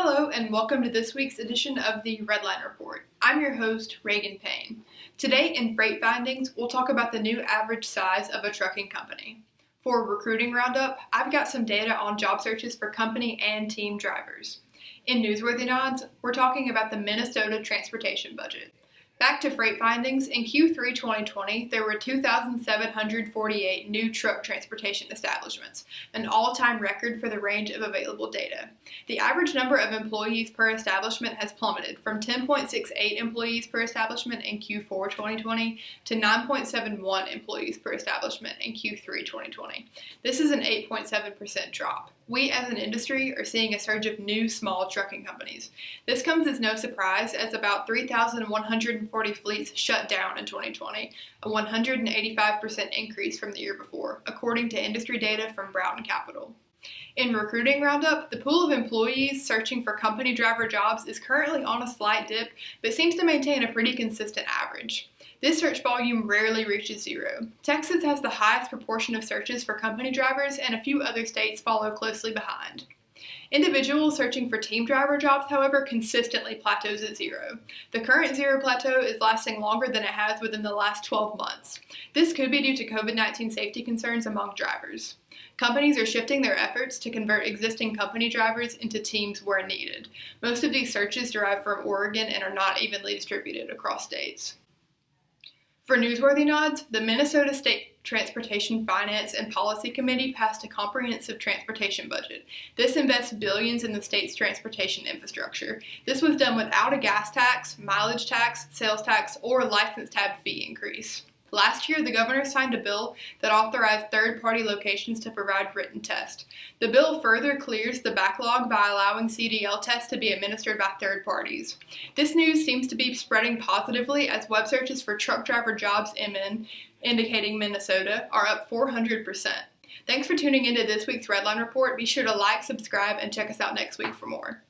Hello and welcome to this week's edition of the Redline Report. I'm your host, Reagan Payne. Today in Freight Findings, we'll talk about the new average size of a trucking company. For Recruiting Roundup, I've got some data on job searches for company and team drivers. In Newsworthy Nods, we're talking about the Minnesota transportation budget. Back to Freight Findings, in Q3 2020, there were 2,748 new truck transportation establishments, an all-time record for the range of available data. The average number of employees per establishment has plummeted from 10.68 employees per establishment in Q4 2020 to 9.71 employees per establishment in Q3 2020. This is an 8.7% drop. We as an industry are seeing a surge of new small trucking companies. This comes as no surprise as about 3,140 fleets shut down in 2020, a 185% increase from the year before, according to industry data from Brown Capital. In Recruiting Roundup, the pool of employees searching for company driver jobs is currently on a slight dip, but seems to maintain a pretty consistent average. This search volume rarely reaches zero. Texas has the highest proportion of searches for company drivers, and a few other states follow closely behind. Individuals searching for team driver jobs, however, consistently plateaus at zero. The current zero plateau is lasting longer than it has within the last 12 months. This could be due to COVID-19 safety concerns among drivers. Companies are shifting their efforts to convert existing company drivers into teams where needed. Most of these searches derive from Oregon and are not evenly distributed across states. For Newsworthy Nods, the Minnesota State Transportation Finance and Policy Committee passed a comprehensive transportation budget. This invests billions in the state's transportation infrastructure. This was done without a gas tax, mileage tax, sales tax, or license tab fee increase. Last year, the governor signed a bill that authorized third-party locations to provide written tests. The bill further clears the backlog by allowing CDL tests to be administered by third parties. This news seems to be spreading positively as web searches for truck driver jobs indicating Minnesota are up 400%. Thanks for tuning into this week's Redline Report. Be sure to like, subscribe, and check us out next week for more.